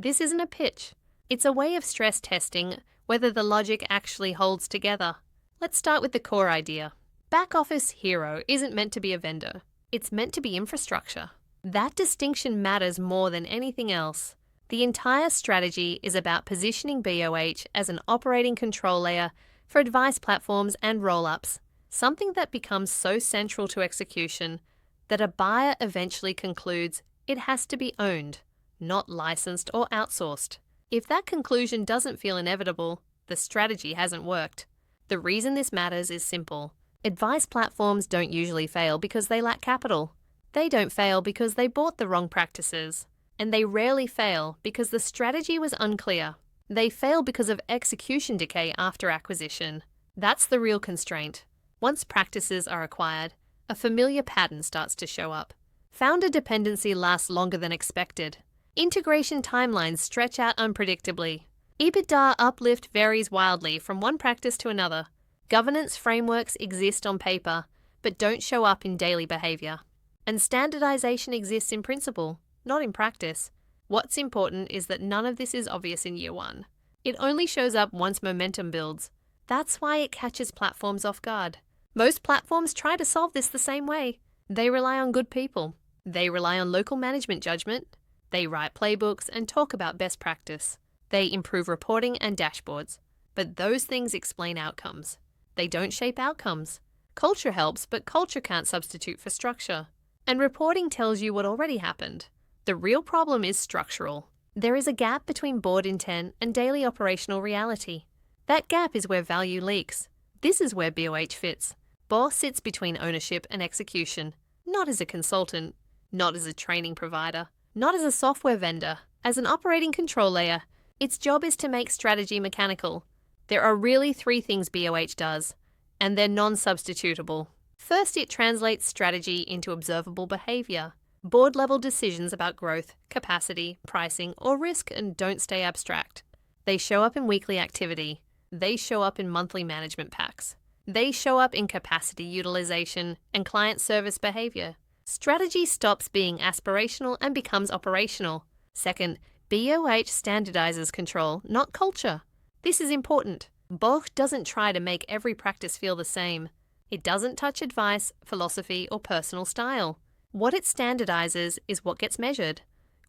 This isn't a pitch. It's a way of stress testing whether the logic actually holds together. Let's start with the core idea. Back office hero isn't meant to be a vendor. It's meant to be infrastructure. That distinction matters more than anything else. The entire strategy is about positioning BOH as an operating control layer for advice platforms and roll-ups, something that becomes so central to execution that a buyer eventually concludes it has to be owned, not licensed or outsourced. If that conclusion doesn't feel inevitable, the strategy hasn't worked. The reason this matters is simple. Advice platforms don't usually fail because they lack capital. They don't fail because they bought the wrong practices. And they rarely fail because the strategy was unclear. They fail because of execution decay after acquisition. That's the real constraint. Once practices are acquired, a familiar pattern starts to show up. Founder dependency lasts longer than expected. Integration timelines stretch out unpredictably. EBITDA uplift varies wildly from one practice to another. Governance frameworks exist on paper, but don't show up in daily behavior. And standardization exists in principle, not in practice. What's important is that none of this is obvious in year one. It only shows up once momentum builds. That's why it catches platforms off guard. Most platforms try to solve this the same way. They rely on good people. They rely on local management judgment. They write playbooks and talk about best practice. They improve reporting and dashboards. But those things explain outcomes. They don't shape outcomes. Culture helps, but culture can't substitute for structure. And reporting tells you what already happened. The real problem is structural. There is a gap between board intent and daily operational reality. That gap is where value leaks. This is where BOH fits. BOH sits between ownership and execution, not as a consultant, not as a training provider, not as a software vendor. As an operating control layer, its job is to make strategy mechanical. There are really three things BOH does, and they're non-substitutable. First, it translates strategy into observable behavior. Board-level decisions about growth, capacity, pricing, or risk and don't stay abstract. They show up in weekly activity. They show up in monthly management packs. They show up in capacity utilization and client service behavior. Strategy stops being aspirational and becomes operational. Second, BOH standardizes control, not culture. This is important. BOH doesn't try to make every practice feel the same. It doesn't touch advice, philosophy, or personal style. What it standardizes is what gets measured,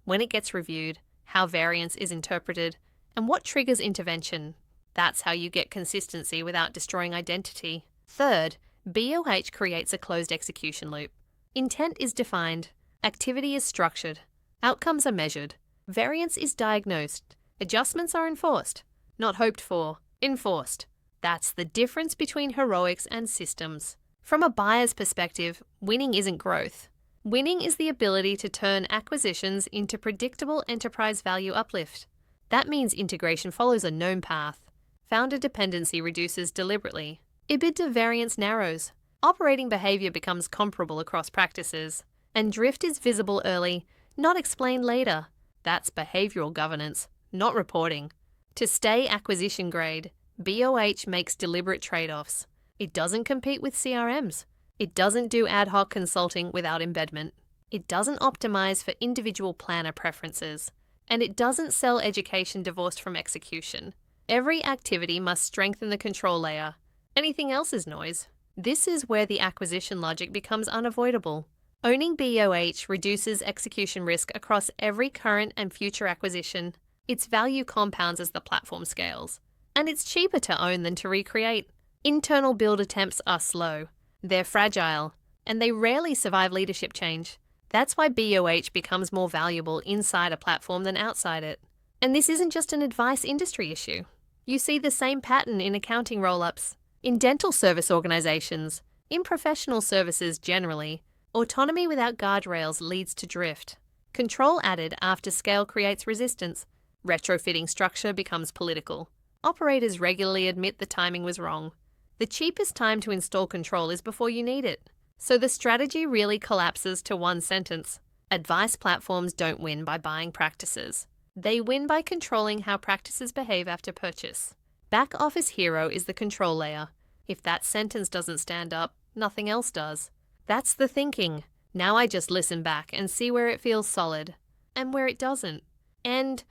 when it gets reviewed, how variance is interpreted, and what triggers intervention. That's how you get consistency without destroying identity. Third, BOH creates a closed execution loop. Intent is defined, activity is structured, outcomes are measured, variance is diagnosed, adjustments are enforced, not hoped for, enforced. That's the difference between heroics and systems. From a buyer's perspective, winning isn't growth. Winning is the ability to turn acquisitions into predictable enterprise value uplift. That means integration follows a known path. Founder dependency reduces deliberately. EBITDA variance narrows. Operating behavior becomes comparable across practices. And drift is visible early, not explained later. That's behavioral governance, not reporting. To stay acquisition grade, BOH makes deliberate trade-offs. It doesn't compete with CRMs. It doesn't do ad hoc consulting without embedment. It doesn't optimize for individual planner preferences. And it doesn't sell education divorced from execution. Every activity must strengthen the control layer. Anything else is noise. This is where the acquisition logic becomes unavoidable. Owning BOH reduces execution risk across every current and future acquisition. Its value compounds as the platform scales. And it's cheaper to own than to recreate. Internal build attempts are slow. They're fragile, and they rarely survive leadership change. That's why BOH becomes more valuable inside a platform than outside it. And this isn't just an advice industry issue. You see the same pattern in accounting roll-ups, in dental service organizations, in professional services generally. Autonomy without guardrails leads to drift. Control added after scale creates resistance. Retrofitting structure becomes political. Operators regularly admit the timing was wrong. The cheapest time to install control is before you need it. So the strategy really collapses to one sentence. Advice platforms don't win by buying practices. They win by controlling how practices behave after purchase. Back office hero is the control layer. If that sentence doesn't stand up, nothing else does. That's the thinking. Now I just listen back and see where it feels solid and where it doesn't. And